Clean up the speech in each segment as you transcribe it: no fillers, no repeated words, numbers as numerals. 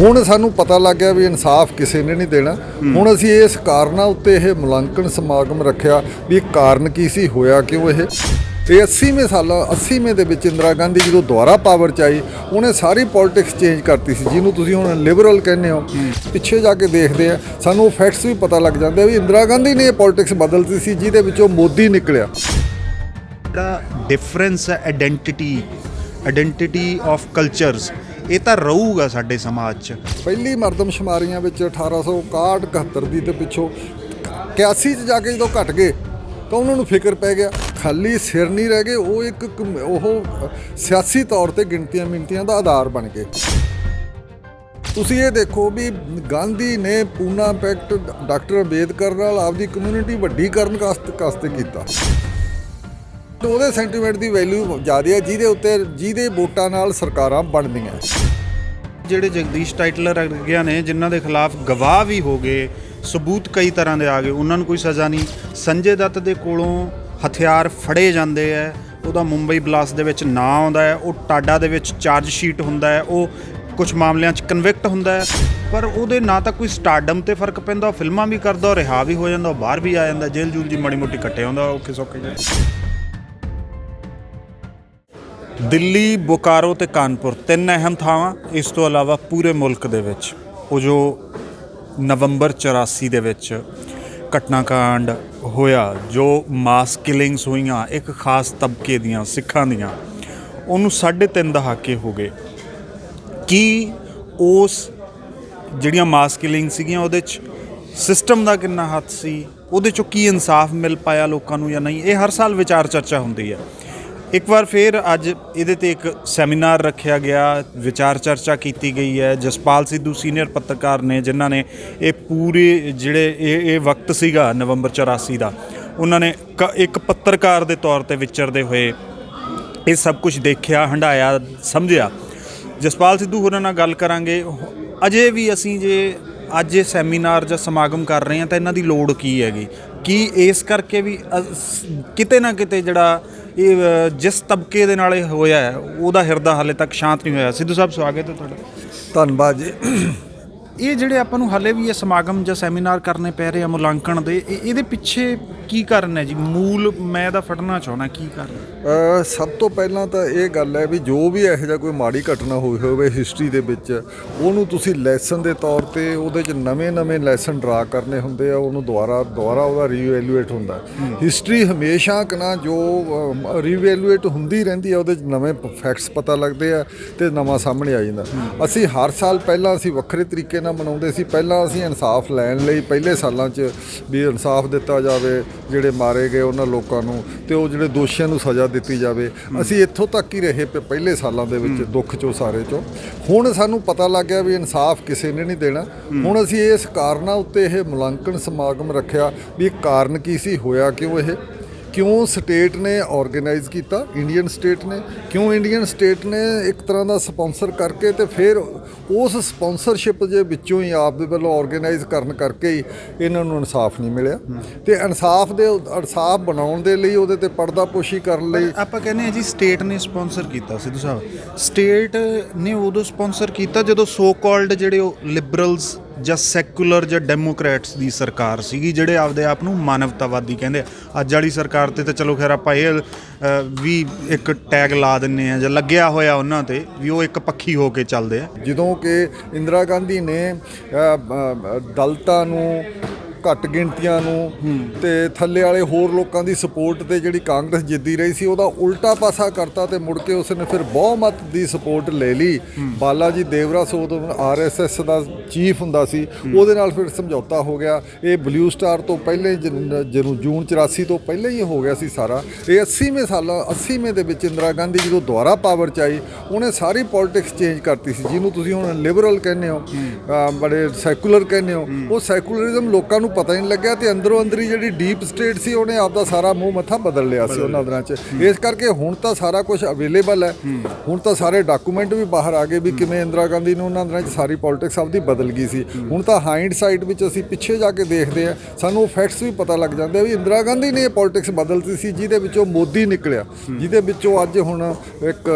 ਹੁਣ ਸਾਨੂੰ ਪਤਾ ਲੱਗ ਗਿਆ ਵੀ ਇਨਸਾਫ ਕਿਸੇ ਨੇ ਨਹੀਂ ਦੇਣਾ। ਹੁਣ ਅਸੀਂ ਇਸ ਕਾਰਨਾਂ ਉੱਤੇ ਇਹ ਮੁਲਾਂਕਣ ਸਮਾਗਮ ਰੱਖਿਆ ਵੀ ਕਾਰਨ ਕੀ ਸੀ, ਹੋਇਆ ਕਿਉਂ ਇਹ 80ਵੇਂ ਦੇ ਵਿੱਚ ਇੰਦਰਾ ਗਾਂਧੀ ਜਦੋਂ ਦੁਬਾਰਾ ਪਾਵਰ 'ਚ ਆਈ ਉਹਨੇ ਸਾਰੀ ਪੋਲਿਟਿਕਸ ਚੇਂਜ ਕਰਤੀ ਸੀ, ਜਿਹਨੂੰ ਤੁਸੀਂ ਹੁਣ ਲਿਬਰਲ ਕਹਿੰਦੇ ਹੋ। ਪਿੱਛੇ ਜਾ ਕੇ ਦੇਖਦੇ ਆ ਸਾਨੂੰ ਫੈਕਟਸ ਵੀ ਪਤਾ ਲੱਗ ਜਾਂਦੇ ਆ ਵੀ ਇੰਦਰਾ ਗਾਂਧੀ ਨੇ ਇਹ ਪੋਲਿਟਿਕਸ ਬਦਲਤੀ ਸੀ, ਜਿਹਦੇ ਵਿੱਚੋਂ ਮੋਦੀ ਨਿਕਲਿਆ। ਜਿਹੜਾ ਡਿਫਰੈਂਸ ਹੈ ਆਇਡੈਂਟੀਟੀ ਆਫ ਕਲਚਰਸ, ਇਹ ਤਾਂ ਰਹੂਗਾ ਸਾਡੇ ਸਮਾਜ 'ਚ। ਪਹਿਲੀ ਮਰਦਮਸ਼ੁਮਾਰੀਆਂ ਵਿੱਚ 1861-71 ਦੀ ਤੇ ਪਿੱਛੋਂ 81 'ਚ ਜਾ ਕੇ ਜਦੋਂ ਘਟ ਗਏ ਤਾਂ ਉਹਨਾਂ ਨੂੰ ਫਿਕਰ ਪੈ ਗਿਆ, ਖਾਲੀ ਸਿਰ ਨਹੀਂ ਰਹਿ ਗਏ, ਉਹ ਸਿਆਸੀ ਤੌਰ ਤੇ ਗਿਣਤੀਆਂ ਦਾ ਆਧਾਰ ਬਣ ਗਏ। ਤੁਸੀਂ ਇਹ ਦੇਖੋ ਵੀ ਗਾਂਧੀ ਨੇ ਪੂਨਾ ਪੈਕਟ ਡਾਕਟਰ ਅੰਬੇਦਕਰ ਨਾਲ ਆਪਦੀ ਕਮਿਊਨਿਟੀ ਵੱਡੀ ਕਰਨ ਵਾਸਤੇ ਕੀਤਾ। ਤੇ ਉਹਦੇ ਸੈਂਟੀਮੈਂਟ ਦੀ ਵੈਲਿਊ ਜ਼ਿਆਦਾ ਹੈ, ਜਿਹਦੇ ਵੋਟਾਂ ਨਾਲ ਸਰਕਾਰਾਂ ਬਣਦੀਆਂ। ਜਿਹੜੇ ਜਗਦੀਸ਼ ਟਾਈਟਲਰ ਅੱਗੇ ਨੇ, ਜਿਨ੍ਹਾਂ ਦੇ ਖਿਲਾਫ ਗਵਾਹ ਵੀ ਹੋ ਗਏ, ਸਬੂਤ ਕਈ ਤਰ੍ਹਾਂ ਦੇ ਆ ਗਏ, ਉਹਨਾਂ ਨੂੰ ਕੋਈ ਸਜ਼ਾ ਨਹੀਂ। ਸੰਜੇ ਦੱਤ ਦੇ ਕੋਲੋਂ ਹਥਿਆਰ ਫੜੇ ਜਾਂਦੇ ਹੈ, ਉਹਦਾ ਮੁੰਬਈ ਬਲਾਸਟ ਦੇ ਵਿੱਚ ਨਾਂ ਆਉਂਦਾ ਹੈ, ਉਹ ਟਾਡਾ ਦੇ ਵਿੱਚ ਚਾਰਜ ਸ਼ੀਟ ਹੁੰਦਾ ਹੈ, ਉਹ ਕੁਝ ਮਾਮਲਿਆਂ 'ਚ ਕਨਵਿਕਟ ਹੁੰਦਾ ਹੈ, ਪਰ ਉਹਦੇ ਨਾ ਤਾਂ ਕੋਈ ਸਟਾਰਡਮ 'ਤੇ ਫਰਕ ਪੈਂਦਾ, ਉਹ ਫਿਲਮਾਂ ਵੀ ਕਰਦਾ, ਉਹ ਰਿਹਾ ਵੀ ਹੋ ਜਾਂਦਾ, ਉਹ ਬਾਹਰ ਵੀ ਆ ਜਾਂਦਾ, ਜੇਲ੍ਹ ਜੂਲ ਜੀ ਮਾੜੀ ਮੋਟੀ ਕੱਟੇ ਆਉਂਦਾ ਔਖੇ ਸੌਖੇ ਜਿਹੇ। ਦਿੱਲੀ, ਬੋਕਾਰੋ ਤੇ ਕਾਨਪੁਰ 3 ਅਹਿਮ ਥਾਵਾਂ, ਇਸ ਤੋਂ ਇਲਾਵਾ ਪੂਰੇ ਮੁਲਕ ਦੇ ਵਿੱਚ ਉਹ ਜੋ ਨਵੰਬਰ 84 ਦੇ ਵਿੱਚ ਘਟਨਾਕਾਂਡ ਹੋਇਆ, ਜੋ ਮਾਸ ਕਿਲਿੰਗਸ ਹੋਈਆਂ ਇੱਕ ਖਾਸ ਤਬਕੇ ਦੀਆਂ, ਸਿੱਖਾਂ ਦੀਆਂ, ਉਹਨੂੰ 3.5 ਦਹਾਕੇ ਹੋ ਗਏ। ਕੀ ਉਸ ਜਿਹੜੀਆਂ ਮਾਸ ਕਿਲਿੰਗ ਸੀਗੀਆਂ ਉਹਦੇ 'ਚ ਸਿਸਟਮ ਦਾ ਕਿੰਨਾ ਹੱਥ ਸੀ, ਉਹਦੇ 'ਚੋਂ ਕੀ ਇਨਸਾਫ ਮਿਲ ਪਾਇਆ ਲੋਕਾਂ ਨੂੰ ਜਾਂ ਨਹੀਂ, ਇਹ ਹਰ ਸਾਲ ਵਿਚਾਰ ਚਰਚਾ ਹੁੰਦੀ ਹੈ। ਇੱਕ ਵਾਰ ਫਿਰ ਅੱਜ ਇਹਦੇ 'ਤੇ ਇੱਕ ਸੈਮੀਨਾਰ ਰੱਖਿਆ ਗਿਆ, ਵਿਚਾਰ ਚਰਚਾ ਕੀਤੀ ਗਈ ਹੈ। ਜਸਪਾਲ ਸਿੱਧੂ ਸੀਨੀਅਰ ਪੱਤਰਕਾਰ ਨੇ, ਜਿਨ੍ਹਾਂ ਨੇ ਇਹ ਪੂਰੇ ਜਿਹੜੇ ਇਹ ਵਕਤ ਸੀਗਾ ਨਵੰਬਰ 84 ਦਾ, ਉਹਨਾਂ ਨੇ ਇੱਕ ਪੱਤਰਕਾਰ ਦੇ ਤੌਰ 'ਤੇ ਵਿਚਰਦੇ ਹੋਏ ਇਹ ਸਭ ਕੁਝ ਦੇਖਿਆ, ਹੰਢਾਇਆ, ਸਮਝਿਆ। ਜਸਪਾਲ ਸਿੱਧੂ ਹੋਰਾਂ ਨਾਲ ਗੱਲ ਕਰਾਂਗੇ। ਅਜੇ ਵੀ ਅਸੀਂ ਜੇ ਅੱਜ ਇਹ ਸੈਮੀਨਾਰ ਜਾਂ ਸਮਾਗਮ ਕਰ ਰਹੇ ਹਾਂ ਤਾਂ ਇਹਨਾਂ ਦੀ ਲੋੜ ਕੀ ਹੈਗੀ, ਕੀ ਇਸ ਕਰਕੇ ਵੀ ਕਿਤੇ ਨਾ ਕਿਤੇ ਜਿਹੜਾ ਇਹ ਜਿਸ ਤਬਕੇ ਦੇ ਨਾਲ ਇਹ ਹੋਇਆ ਹੈ ਉਹਦਾ ਹਿਰਦਾ ਹਾਲੇ ਤੱਕ ਸ਼ਾਂਤ ਨਹੀਂ ਹੋਇਆ। ਸਿੱਧੂ ਸਾਹਿਬ ਸਵਾਗਤ ਹੈ ਤੁਹਾਡਾ। ਧੰਨਵਾਦ ਜੀ। ਇਹ ਜਿਹੜੇ ਆਪਾਂ ਨੂੰ ਹਾਲੇ ਵੀ ਇਹ ਸਮਾਗਮ ਜਾਂ ਸੈਮੀਨਾਰ ਕਰਨੇ ਪੈ ਰਹੇ ਆ ਮੁਲਾਂਕਣ ਦੇ, ਇਹਦੇ ਪਿੱਛੇ ਕੀ ਕਾਰਨ ਹੈ ਜੀ? ਮੂਲ ਮੈਂ ਇਹਦਾ ਫੜਨਾ ਚਾਹੁੰਦਾ, ਕੀ ਕਾਰਨ? ਸਭ ਤੋਂ ਪਹਿਲਾਂ ਤਾਂ ਇਹ ਗੱਲ ਹੈ ਵੀ ਜੋ ਵੀ ਇਹੋ ਜਿਹਾ ਕੋਈ ਮਾੜੀ ਘਟਨਾ ਹੋਈ ਹੋਵੇ ਹਿਸਟਰੀ ਦੇ ਵਿੱਚ, ਉਹਨੂੰ ਤੁਸੀਂ ਲੈਸਨ ਦੇ ਤੌਰ 'ਤੇ ਉਹਦੇ 'ਚ ਨਵੇਂ ਲੈਸਨ ਡਰਾ ਕਰਨੇ ਹੁੰਦੇ ਆ, ਉਹਨੂੰ ਦੁਬਾਰਾ ਉਹਦਾ ਰੀਵੈਲੂਏਟ ਹੁੰਦਾ। ਹਿਸਟਰੀ ਹਮੇਸ਼ਾ ਕਿਨਾ ਜੋ ਰੀਵੈਲੂਏਟ ਹੁੰਦੀ ਰਹਿੰਦੀ ਆ, ਉਹਦੇ 'ਚ ਨਵੇਂ ਫੈਕਟਸ ਪਤਾ ਲੱਗਦੇ ਆ ਅਤੇ ਨਵਾਂ ਸਾਹਮਣੇ ਆ ਜਾਂਦਾ। ਅਸੀਂ ਹਰ ਸਾਲ ਪਹਿਲਾਂ ਅਸੀਂ ਵੱਖਰੇ ਤਰੀਕੇ ਨਾਲ ਮਨਾਉਂਦੇ ਸੀ। ਪਹਿਲਾਂ ਅਸੀਂ ਇਨਸਾਫ ਲੈਣ ਲਈ ਪਹਿਲੇ ਸਾਲਾਂ 'ਚ ਵੀ ਇਨਸਾਫ ਦਿੱਤਾ ਜਾਵੇ, ਜਿਹੜੇ ਮਾਰੇ ਗਏ ਉਹਨਾਂ ਲੋਕਾਂ ਨੂੰ, ਅਤੇ ਉਹ ਜਿਹੜੇ ਦੋਸ਼ੀਆਂ ਨੂੰ ਸਜ਼ਾ ਦਿੱਤੀ ਜਾਵੇ। ਅਸੀਂ ਇੱਥੋਂ ਤੱਕ ਹੀ ਰਹੇ ਪਹਿਲੇ ਸਾਲਾਂ ਦੇ ਵਿੱਚ, ਦੁੱਖ 'ਚੋਂ ਸਾਰੇ 'ਚੋਂ। ਹੁਣ ਸਾਨੂੰ ਪਤਾ ਲੱਗ ਗਿਆ ਵੀ ਇਨਸਾਫ ਕਿਸੇ ਨੇ ਨਹੀਂ ਦੇਣਾ। ਹੁਣ ਅਸੀਂ ਇਸ ਕਾਰਨਾਂ ਉੱਤੇ ਇਹ ਮੁਲਾਂਕਣ ਸਮਾਗਮ ਰੱਖਿਆ ਵੀ ਕਾਰਨ ਕੀ ਸੀ, ਹੋਇਆ ਕਿਉਂ ਇਹ, ਕਿਉਂ ਸਟੇਟ ਨੇ ਆਰਗੇਨਾਈਜ਼ ਕੀਤਾ, ਇੰਡੀਅਨ ਸਟੇਟ ਨੇ ਇੱਕ ਤਰ੍ਹਾਂ ਦਾ ਸਪਾਂਸਰ ਕਰਕੇ, ਅਤੇ ਫਿਰ ਉਸ ਸਪਾਂਸਰਸ਼ਿਪ ਦੇ ਵਿੱਚੋਂ ਹੀ ਆਪ ਦੇ ਵੱਲੋਂ ਆਰਗੇਨਾਈਜ਼ ਕਰਨ ਕਰਕੇ ਹੀ ਇਹਨਾਂ ਨੂੰ ਇਨਸਾਫ ਨਹੀਂ ਮਿਲਿਆ। ਅਤੇ ਇਨਸਾਫ ਬਣਾਉਣ ਦੇ ਲਈ, ਉਹਦੇ 'ਤੇ ਪਰਦਾਪੋਸ਼ੀ ਕਰਨ ਲਈ ਆਪਾਂ ਕਹਿੰਦੇ ਹਾਂ ਜੀ ਸਟੇਟ ਨੇ ਸਪਾਂਸਰ ਕੀਤਾ। ਸਿੱਧੂ ਸਾਹਿਬ, ਸਟੇਟ ਨੇ ਉਦੋਂ ਸਪਾਂਸਰ ਕੀਤਾ ਜਦੋਂ ਸੋ ਕਾਲਡ ਜਿਹੜੇ ਉਹ ਲਿਬਰਲਸ ਜਾਂ ਸੈਕੂਲਰ ਜਾਂ ਡੈਮੋਕ੍ਰੈਟਸ ਦੀ ਸਰਕਾਰ ਸੀਗੀ, ਜਿਹੜੇ ਆਪਦੇ ਆਪ ਨੂੰ ਮਾਨਵਤਾਵਾਦੀ ਕਹਿੰਦੇ ਆ। ਅੱਜ ਵਾਲੀ ਸਰਕਾਰ 'ਤੇ ਤਾਂ ਚਲੋ ਖੈਰ ਆਪਾਂ ਇਹ ਵੀ ਇੱਕ ਟੈਗ ਲਾ ਦਿੰਦੇ ਹਾਂ ਜਾਂ ਲੱਗਿਆ ਹੋਇਆ ਉਹਨਾਂ 'ਤੇ ਵੀ ਉਹ ਇੱਕ ਪੱਖੀ ਹੋ ਕੇ ਚੱਲਦੇ ਆ। ਜਦੋਂ ਕਿ ਇੰਦਰਾ ਗਾਂਧੀ ਨੇ ਦਲਿਤਾਂ ਨੂੰ, ਘੱਟ ਗਿਣਤੀਆਂ ਨੂੰ ਤੇ ਥੱਲੇ ਵਾਲੇ ਹੋਰ ਲੋਕਾਂ ਦੀ ਸਪੋਰਟ 'ਤੇ ਜਿਹੜੀ ਕਾਂਗਰਸ ਜਿੱਦੀ ਰਹੀ ਸੀ, ਉਹਦਾ ਉਲਟਾ ਪਾਸਾ ਕਰਤਾ, ਅਤੇ ਮੁੜ ਕੇ ਉਸਨੇ ਫਿਰ ਬਹੁਮਤ ਦੀ ਸਪੋਰਟ ਲੈ ਲਈ। ਬਾਲਾ ਜੀ ਦੇਵਰਾ ਸੋਧ RSS ਦਾ ਚੀਫ ਹੁੰਦਾ ਸੀ, ਉਹਦੇ ਨਾਲ ਫਿਰ ਸਮਝੌਤਾ ਹੋ ਗਿਆ। ਇਹ ਬਲੂ ਸਟਾਰ ਤੋਂ ਪਹਿਲੇ ਜੂਨ 84 ਤੋਂ ਪਹਿਲਾਂ ਹੀ ਹੋ ਗਿਆ ਸੀ ਸਾਰਾ। ਇਹ 80ਵੇਂ ਦੇ ਵਿੱਚ ਇੰਦਰਾ ਗਾਂਧੀ ਜਦੋਂ ਦੁਬਾਰਾ ਪਾਵਰ 'ਚ ਆਈ, ਉਹਨੇ ਸਾਰੀ ਪੋਲਿਟਿਕਸ ਚੇਂਜ ਕਰਤੀ ਸੀ, ਜਿਹਨੂੰ ਤੁਸੀਂ ਹੁਣ ਲਿਬਰਲ ਕਹਿੰਦੇ ਹੋ, ਬੜੇ ਸੈਕੂਲਰ ਕਹਿੰਦੇ ਹੋ। ਉਹ ਸੈਕੂਲਰਿਜ਼ਮ ਲੋਕਾਂ ਨੂੰ ਪਤਾ ਹੀ ਨਹੀਂ ਲੱਗਿਆ, ਅਤੇ ਅੰਦਰੋਂ ਅੰਦਰੀ ਜਿਹੜੀ ਡੀਪ ਸਟੇਟ ਸੀ ਉਹਨੇ ਆਪਦਾ ਸਾਰਾ ਮੂੰਹ ਮੱਥਾ ਬਦਲ ਲਿਆ ਸੀ ਉਹਨਾਂ ਦਿਨਾਂ 'ਚ। ਇਸ ਕਰਕੇ ਹੁਣ ਤਾਂ ਸਾਰਾ ਕੁਝ ਅਵੇਲੇਬਲ ਹੈ, ਹੁਣ ਤਾਂ ਸਾਰੇ ਡਾਕੂਮੈਂਟ ਵੀ ਬਾਹਰ ਆ ਗਏ ਵੀ ਕਿਵੇਂ ਇੰਦਰਾ ਗਾਂਧੀ ਨੂੰ ਉਹਨਾਂ ਦਿਨਾਂ 'ਚ ਸਾਰੀ ਪੋਲਿਟਿਕਸ ਆਪਦੀ ਬਦਲ ਗਈ ਸੀ। ਹੁਣ ਤਾਂ ਹਾਈਂਡ ਸਾਈਡ ਵਿੱਚ ਅਸੀਂ ਪਿੱਛੇ ਜਾ ਕੇ ਦੇਖਦੇ ਹਾਂ, ਸਾਨੂੰ ਫੈਕਟਸ ਵੀ ਪਤਾ ਲੱਗ ਜਾਂਦੇ ਵੀ ਇੰਦਰਾ ਗਾਂਧੀ ਨੇ ਇਹ ਪੋਲਿਟਿਕਸ ਬਦਲਤੀ ਸੀ, ਜਿਹਦੇ ਵਿੱਚੋਂ ਮੋਦੀ ਨਿਕਲਿਆ, ਜਿਹਦੇ ਵਿੱਚੋਂ ਅੱਜ ਹੁਣ ਇੱਕ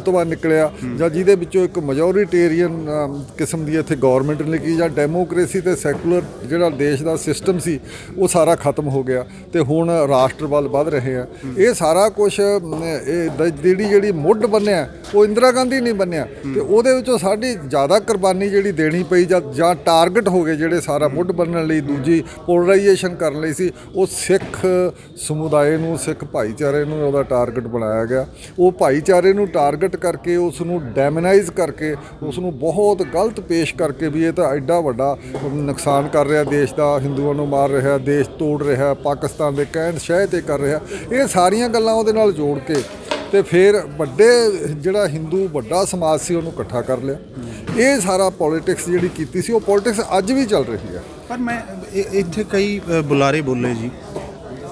ਦਲਤਵਾ ਨਿਕਲਿਆ ਜਾਂ ਜਿਹਦੇ ਵਿੱਚੋਂ ਇੱਕ ਮੈਜੋਰੀਟੇਰੀਅਨ ਕਿਸਮ ਦੀ ਇੱਥੇ ਗੌਰਮੈਂਟ ਨਿਕਲੀ ਜਾਂ ਡੈਮੋਕ੍ਰੇਸੀ ਤੇ ਸੈਕੂਲਰ ਜਿਹੜਾ ਦੇਸ਼ ਦਾ ਸਿਸਟਮ ਸੀ ਉਹ ਸਾਰਾ ਖਤਮ ਹੋ ਗਿਆ ਤੇ ਹੁਣ ਰਾਸ਼ਟਰ ਵੱਲ ਵੱਧ ਰਹੇ ਆ। ਇਹ ਸਾਰਾ ਕੁਝ ਜਿਹੜੀ ਮੁੱਢ ਬੰਨਿਆ ਉਹ ਇੰਦਰਾ ਗਾਂਧੀ ਨਹੀਂ ਬੰਨਿਆ ਤੇ ਉਹਦੇ ਵਿੱਚੋਂ ਸਾਡੀ ਜ਼ਿਆਦਾ ਕੁਰਬਾਨੀ ਜਿਹੜੀ ਦੇਣੀ ਪਈ ਜਾਂ ਟਾਰਗੇਟ ਹੋ ਗਏ ਜਿਹੜੇ ਸਾਰਾ ਮੁੱਢ ਬੰਨਣ ਲਈ ਦੂਜੀ ਪੋਲਰਾਈਜੇਸ਼ਨ ਕਰਨ ਲਈ ਸੀ, ਉਹ ਸਿੱਖ ਸਮੁਦਾਇ ਨੂੰ, ਸਿੱਖ ਭਾਈਚਾਰੇ ਨੂੰ ਉਹਦਾ ਟਾਰਗੇਟ ਬਣਾਇਆ ਗਿਆ। ਉਹ ਭਾਈਚਾਰੇ ਨੂੰ ਟਾਰਗੇਟ ਕਰਕੇ ਉਸ ਨੂੰ ਡੈਮਨਾਈਜ਼ ਕਰਕੇ ਉਸ ਨੂੰ ਬਹੁਤ ਗਲਤ ਪੇਸ਼ ਕਰਕੇ ਵੀ ਇਹ ਤਾਂ ਐਡਾ ਵੱਡਾ ਨੁਕਸਾਨ ਕਰ ਰਿਹਾ ਦੇਸ਼ ਦਾ, ਹਿੰਦੂਆਂ ਨੂੰ ਮਾਰ ਰਿਹਾ, ਦੇਸ਼ ਤੋੜ ਰਿਹਾ, ਪਾਕਿਸਤਾਨ ਦੇ ਕਹਿਣ ਸ਼ਹਿ 'ਤੇ ਕਰ ਰਿਹਾ, ਇਹ ਸਾਰੀਆਂ ਗੱਲਾਂ ਉਹਦੇ ਨਾਲ ਜੋੜ ਕੇ ਤੇ ਫਿਰ ਵੱਡੇ ਜਿਹੜਾ ਹਿੰਦੂ ਵੱਡਾ ਸਮਾਜ ਸੀ ਉਹਨੂੰ ਇਕੱਠਾ ਕਰ ਲਿਆ। ਇਹ ਸਾਰਾ ਪੋਲੀਟਿਕਸ ਜਿਹੜੀ ਕੀਤੀ ਸੀ ਉਹ ਪੋਲੀਟਿਕਸ ਅੱਜ ਵੀ ਚੱਲ ਰਹੀ ਹੈ। ਪਰ ਮੈਂ ਇੱਥੇ ਕਈ ਬੁਲਾਰੇ ਬੋਲੇ ਜੀ,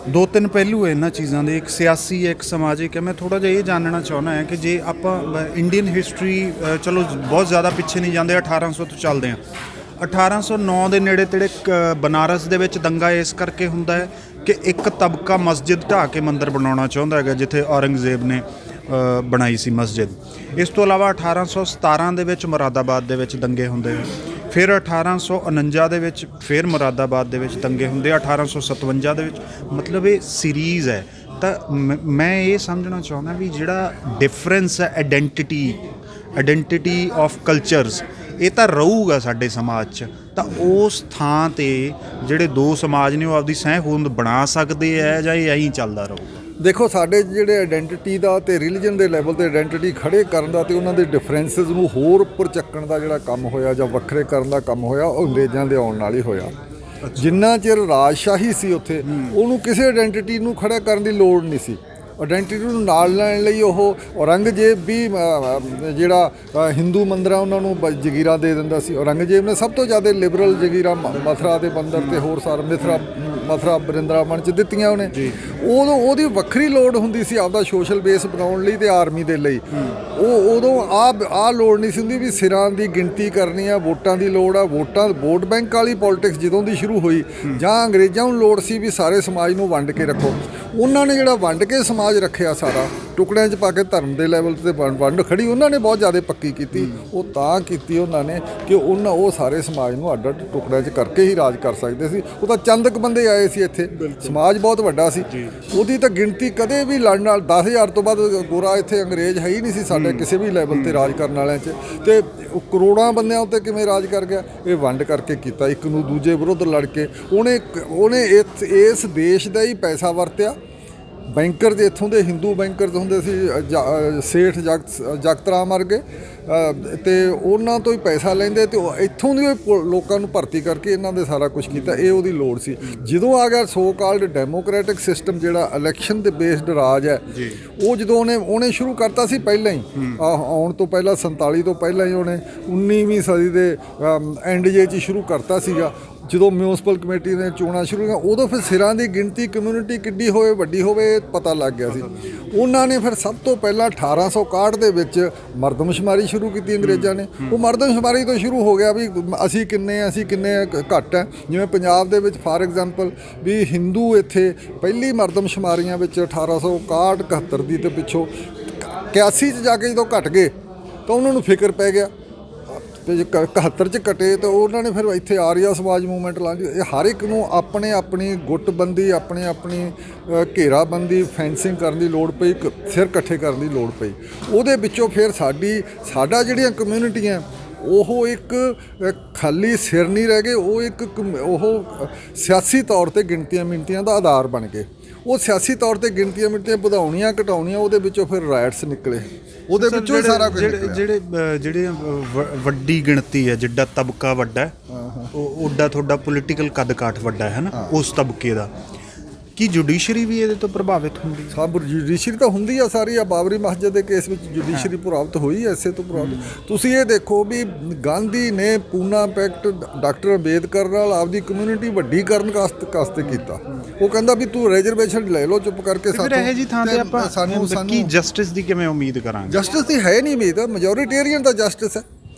ਦੋ ਤਿੰਨ ਪਹਿਲੂ ਹੈ ਇਹਨਾਂ ਚੀਜ਼ਾਂ ਦੇ, ਇੱਕ ਸਿਆਸੀ ਹੈ, ਇੱਕ ਸਮਾਜਿਕ ਹੈ। ਮੈਂ ਥੋੜ੍ਹਾ ਜਿਹਾ ਇਹ ਜਾਣਨਾ ਚਾਹੁੰਦਾ ਹਾਂ ਕਿ ਜੇ ਆਪਾਂ ਇੰਡੀਅਨ ਹਿਸਟਰੀ ਚਲੋ ਬਹੁਤ ਜ਼ਿਆਦਾ ਪਿੱਛੇ ਨਹੀਂ ਜਾਂਦੇ, 1800 ਤੋਂ ਚੱਲਦੇ ਹਾਂ। 1809 ਦੇ ਨੇੜੇ ਤੇੜੇ ਬਨਾਰਸ ਦੇ ਵਿੱਚ ਦੰਗਾ ਇਸ ਕਰਕੇ ਹੁੰਦਾ ਹੈ ਕਿ ਇੱਕ ਤਬਕਾ ਮਸਜਿਦ ਢਾਹ ਕੇ ਮੰਦਿਰ ਬਣਾਉਣਾ ਚਾਹੁੰਦਾ ਹੈਗਾ ਜਿੱਥੇ ਔਰੰਗਜ਼ੇਬ ਨੇ ਬਣਾਈ ਸੀ ਮਸਜਿਦ। ਇਸ ਤੋਂ ਇਲਾਵਾ 1817 ਦੇ ਵਿੱਚ ਮੁਰਾਦਾਬਾਦ ਦੇ ਵਿੱਚ ਦੰਗੇ ਹੁੰਦੇ ਆ, ਫਿਰ 1849 ਦੇ ਵਿੱਚ ਫਿਰ ਮੁਰਾਦਾਬਾਦ ਦੇ ਵਿੱਚ ਦੰਗੇ ਹੁੰਦੇ ਆ, 1857 ਦੇ ਵਿੱਚ, ਮਤਲਬ ਇਹ ਸੀਰੀਜ਼ ਹੈ। ਤਾਂ ਮੈਂ ਇਹ ਸਮਝਣਾ ਚਾਹੁੰਦਾ ਵੀ ਜਿਹੜਾ ਡਿਫਰੈਂਸ ਹੈ ਆਇਡੈਂਟੀਟੀ ਆਫ ਕਲਚਰਸ, ਇਹ ਤਾਂ ਰਹੂਗਾ ਸਾਡੇ ਸਮਾਜ 'ਚ। ਤਾਂ ਉਸ ਥਾਂ 'ਤੇ ਜਿਹੜੇ ਦੋ ਸਮਾਜ ਨੇ ਉਹ ਆਪਦੀ ਸਹਿ ਹੋਂਦ ਬਣਾ ਸਕਦੇ ਹੈ ਜਾਂ ਇਹ ਐਂ ਚੱਲਦਾ ਰਹੂਗਾ? ਦੇਖੋ, ਸਾਡੇ ਜਿਹੜੇ ਆਇਡੈਂਟੀਟੀ ਦਾ ਤੇ ਰਿਲੀਜਨ ਦੇ ਲੈਵਲ ਤੇ ਆਇਡੈਂਟੀਟੀ ਖੜੇ ਕਰਨ ਦਾ ਤੇ ਉਹਨਾਂ ਦੇ ਡਿਫਰੈਂਸਿਸ ਨੂੰ ਹੋਰ ਉੱਪਰ ਚੱਕਣ ਦਾ ਜਿਹੜਾ ਕੰਮ ਹੋਇਆ ਜਾਂ ਵੱਖਰੇ ਕਰਨ ਦਾ ਕੰਮ ਹੋਇਆ, ਉਹ ਅੰਗਰੇਜ਼ਾਂ ਦੇ ਆਉਣ ਨਾਲ ਹੀ ਹੋਇਆ। ਜਿੰਨਾ ਚਿਰ ਰਾਜਸ਼ਾਹੀ ਸੀ ਉੱਥੇ, ਉਹਨੂੰ ਕਿਸੇ ਆਇਡੈਂਟੀਟੀ ਨੂੰ ਖੜਾ ਕਰਨ ਦੀ ਲੋੜ ਨਹੀਂ ਸੀ। ਆਇਡੈਂਟੀਟੀ ਨੂੰ ਨਾਲ ਲੈਣ ਲਈ ਉਹ ਔਰੰਗਜ਼ੇਬ ਵੀ ਜਿਹੜਾ ਹਿੰਦੂ ਮੰਦਰਾਂ ਉਹਨਾਂ ਨੂੰ ਜਗੀਰਾ ਦੇ ਦਿੰਦਾ ਸੀ। ਔਰੰਗਜ਼ੇਬ ਨੇ ਸਭ ਤੋਂ ਜ਼ਿਆਦਾ ਲਿਬਰਲ ਜਗੀਰਾ ਮਥੁਰਾ ਦੇ ਮੰਦਰ ਤੇ ਹੋਰ ਸਾਰਾ ਮਥੁਰਾ ਬਰਿੰਦਾਵਨ 'ਚ ਦਿੱਤੀਆਂ ਉਹਨੇ। ਉਹਦੀ ਵੱਖਰੀ ਲੋੜ ਹੁੰਦੀ ਸੀ ਆਪਦਾ ਸੋਸ਼ਲ ਬੇਸ ਬਣਾਉਣ ਲਈ ਤੇ ਆਰਮੀ ਦੇ ਲਈ। ਉਦੋਂ ਆਹ ਲੋੜ ਨਹੀਂ ਸੀ ਹੁੰਦੀ ਵੀ ਸਿਰਾਂ ਦੀ ਗਿਣਤੀ ਕਰਨੀ ਆ, ਵੋਟਾਂ ਦੀ ਲੋੜ ਆ। ਵੋਟ ਬੈਂਕ ਵਾਲੀ ਪੋਲੀਟਿਕਸ ਜਦੋਂ ਦੀ ਸ਼ੁਰੂ ਹੋਈ, ਜਾਂ ਅੰਗਰੇਜ਼ਾਂ ਨੂੰ ਲੋੜ ਸੀ ਵੀ ਸਾਰੇ ਸਮਾਜ ਨੂੰ ਵੰਡ ਕੇ ਰੱਖੋ, ਉਹਨਾਂ ਨੇ ਜਿਹੜਾ ਵੰਡ ਕੇ ਸਮਾਜ ਰੱਖਿਆ ਸਾਰਾ ਟੁਕੜਿਆਂ 'ਚ ਪਾ ਕੇ ਧਰਮ ਦੇ ਲੈਵਲ 'ਤੇ ਵੰਡ ਖੜੀ ਉਹਨਾਂ ਨੇ ਬਹੁਤ ਜ਼ਿਆਦਾ ਪੱਕੀ ਕੀਤੀ। ਉਹ ਤਾਂ ਕੀਤੀ ਉਹਨਾਂ ਨੇ ਕਿ ਉਹ ਸਾਰੇ ਸਮਾਜ ਨੂੰ ਅੱਡ ਅੱਡ ਟੁਕੜਿਆਂ 'ਚ ਕਰਕੇ ਹੀ ਰਾਜ ਕਰ ਸਕਦੇ ਸੀ। ਉਹ ਤਾਂ ਚੰਦਕ ਬੰਦੇ ਆਏ ਸੀ ਇੱਥੇ, ਸਮਾਜ ਬਹੁਤ ਵੱਡਾ ਸੀ, ਉਹਦੀ ਤਾਂ ਗਿਣਤੀ ਕਦੇ ਵੀ ਲੜਨ ਨਾਲ 10,000 ਤੋਂ ਵੱਧ ਗੋਰਾ ਇੱਥੇ ਅੰਗਰੇਜ਼ ਹੈ ਹੀ ਨਹੀਂ ਸੀ ਸਾਡੇ ਕਿਸੇ ਵੀ ਲੈਵਲ 'ਤੇ ਰਾਜ ਕਰਨ ਵਾਲਿਆਂ 'ਚ। ਤੇ ਕਰੋੜਾਂ ਬੰਦਿਆਂ ਉੱਤੇ ਕਿਵੇਂ ਰਾਜ ਕਰ ਗਿਆ? ਇਹ ਵੰਡ ਕਰਕੇ ਕੀਤਾ, ਇੱਕ ਨੂੰ ਦੂਜੇ ਵਿਰੁੱਧ ਲੜ ਕੇ। ਉਹਨੇ ਇਸ ਦੇਸ਼ ਦਾ ਹੀ ਪੈਸਾ ਵਰਤਿਆ। ਬੈਂਕਰ ਦੇ ਇੱਥੋਂ ਦੇ ਹਿੰਦੂ ਬੈਂਕਰ ਹੁੰਦੇ ਸੀ, ਸੇਠ ਜਗਤ ਰਾਮ ਵਰਗੇ, ਅਤੇ ਉਹਨਾਂ ਤੋਂ ਹੀ ਪੈਸਾ ਲੈਂਦੇ ਤੇ ਇੱਥੋਂ ਦੇ ਲੋਕਾਂ ਨੂੰ ਭਰਤੀ ਕਰਕੇ ਇਹਨਾਂ ਦੇ ਸਾਰਾ ਕੁਝ ਕੀਤਾ। ਇਹ ਉਹਦੀ ਲੋੜ ਸੀ। ਜਦੋਂ ਆ ਗਿਆ ਸੋ ਕਾਲਡ ਡੈਮੋਕ੍ਰੈਟਿਕ ਸਿਸਟਮ, ਜਿਹੜਾ ਇਲੈਕਸ਼ਨ 'ਤੇ ਬੇਸਡ ਰਾਜ ਹੈ, ਉਹ ਜਦੋਂ ਉਹਨੇ ਸ਼ੁਰੂ ਕਰਤਾ ਸੀ ਪਹਿਲਾਂ ਹੀ, ਆਉਣ ਤੋਂ ਪਹਿਲਾਂ 47 ਤੋਂ ਪਹਿਲਾਂ ਹੀ ਉਹਨੇ 19ਵੀਂ ਸਦੀ ਦੇ ਐਂਡ ਜੇ 'ਚ ਸ਼ੁਰੂ ਕਰਤਾ ਸੀਗਾ। ਜਦੋਂ ਮਿਊਨਿਸਪਲ ਕਮੇਟੀ ਨੇ ਚੋਣਾਂ ਸ਼ੁਰੂ ਹੋਈਆਂ, ਉਦੋਂ ਫਿਰ ਸਿਰਾਂ ਦੀ ਗਿਣਤੀ ਕਮਿਊਨਿਟੀ ਕਿੱਡੀ ਹੋਵੇ, ਵੱਡੀ ਹੋਵੇ, ਪਤਾ ਲੱਗ ਗਿਆ ਸੀ। ਉਹਨਾਂ ਨੇ ਫਿਰ ਸਭ ਤੋਂ ਪਹਿਲਾਂ 1861 ਦੇ ਵਿੱਚ ਮਰਦਮਸ਼ੁਮਾਰੀ ਸ਼ੁਰੂ ਕੀਤੀ ਅੰਗਰੇਜ਼ਾਂ ਨੇ। ਉਹ ਮਰਦਮਸ਼ੁਮਾਰੀ ਤੋਂ ਸ਼ੁਰੂ ਹੋ ਗਿਆ ਵੀ ਅਸੀਂ ਕਿੰਨੇ ਘੱਟ ਹੈ। ਜਿਵੇਂ ਪੰਜਾਬ ਦੇ ਵਿੱਚ ਫਾਰ ਐਗਜ਼ਾਮਪਲ ਵੀ ਹਿੰਦੂ ਇੱਥੇ ਪਹਿਲੀ ਮਰਦਮਸ਼ੁਮਾਰੀਆਂ ਵਿੱਚ 1861-71 ਦੀ, ਤੇ ਪਿੱਛੋਂ 81 'ਚ ਜਾ ਕੇ ਜਦੋਂ ਘਟ ਗਏ ਤਾਂ ਉਹਨਾਂ ਨੂੰ ਫਿਕਰ ਪੈ ਗਿਆ। ਤੇ 71 'ਚ ਘਟੇ ਤਾਂ ਉਹਨਾਂ ਨੇ ਫਿਰ ਇੱਥੇ ਆਰੀਆ ਸਮਾਜ ਮੂਵਮੈਂਟ ਲਾਂਘੀ। ਇਹ ਹਰ ਇੱਕ ਨੂੰ ਆਪਣੀ ਗੁੱਟਬੰਦੀ, ਆਪਣੀ ਘੇਰਾਬੰਦੀ, ਫੈਂਸਿੰਗ ਕਰਨ ਦੀ ਲੋੜ ਪਈ, ਸਿਰ ਇਕੱਠੇ ਕਰਨ ਦੀ ਲੋੜ ਪਈ। ਉਹਦੇ ਵਿੱਚੋਂ ਫਿਰ ਸਾਡਾ ਜਿਹੜੀਆਂ ਕਮਿਊਨਿਟੀਆਂ, ਉਹ ਇੱਕ ਖਾਲੀ ਸਿਰ ਨਹੀਂ ਰਹਿ ਗਏ, ਉਹ ਸਿਆਸੀ ਤੌਰ 'ਤੇ ਗਿਣਤੀਆਂ ਦਾ ਆਧਾਰ ਬਣ ਗਏ। ਉਹ ਸਿਆਸੀ ਤੌਰ 'ਤੇ ਗਿਣਤੀਆਂ ਵਧਾਉਣੀਆਂ ਘਟਾਉਣੀਆਂ, ਉਹਦੇ ਵਿੱਚੋਂ ਫਿਰ ਰਾਈਟਸ ਨਿਕਲੇ, ਉਹਦੇ ਵਿੱਚੋਂ ਹੀ ਸਾਰਾ ਕੁਝ ਨਿਕਲਿਆ। ਜਿਹੜੇ ਵੱਡੀ ਗਿਣਤੀ ਹੈ, ਜਿੱਡਾ ਤਬਕਾ ਵੱਡਾ ਹੈ, ਉੱਡਾ ਤੁਹਾਡਾ ਪੋਲੀਟੀਕਲ ਕੱਦ ਕਾਠ ਵੱਡਾ ਹੈ ਨਾ, ਉਸ ਤਬਕੇ ਦਾ। ਕੀ ਜੁਡੀਸ਼ਰੀ ਵੀ ਇਹਦੇ ਤੋਂ ਪ੍ਰਭਾਵਿਤ ਹੁੰਦੀ? ਸਭ ਜੁਡੀਸ਼ਰੀ ਤਾਂ ਹੁੰਦੀ ਆ ਸਾਰੀ। ਆ ਬਾਬਰੀ ਮਸਜਿਦ ਦੇ ਕੇਸ ਵਿੱਚ ਜੁਡੀਸ਼ਰੀ ਪ੍ਰਭਾਵਿਤ ਹੋਈ, ਐਸੇ ਤੋਂ ਪ੍ਰਭਾਵਿਤ। ਤੁਸੀਂ ਇਹ ਦੇਖੋ ਵੀ ਗਾਂਧੀ ਨੇ ਪੂਨਾ ਪੈਕਟ ਡਾਕਟਰ ਅੰਬੇਦਕਰ ਨਾਲ ਆਪਦੀ ਕਮਿਊਨਿਟੀ ਵੱਡੀ ਕਰਨ ਵਾਸਤੇ ਕੀਤਾ। ਉਹ ਕਹਿੰਦਾ ਵੀ ਤੂੰ ਰਿਜ਼ਰਵੇਸ਼ਨ ਲੈ ਲਓ ਚੁੱਪ ਕਰਕੇ। ਫਿਰ ਇਹ ਜੀ ਥਾਂ ਤੇ ਆਪਾਂ ਸਾਨੂੰ ਜਸਟਿਸ ਦੀ ਕਿਵੇਂ ਉਮੀਦ ਕਰਾਂਗੇ? ਜਸਟਿਸ ਦੀ ਹੈ ਨਹੀਂ ਉਮੀਦ, ਮੈਜੋਰੀਟੇਰੀਅਨ ਦਾ ਜਸਟਿਸ ਹੈ।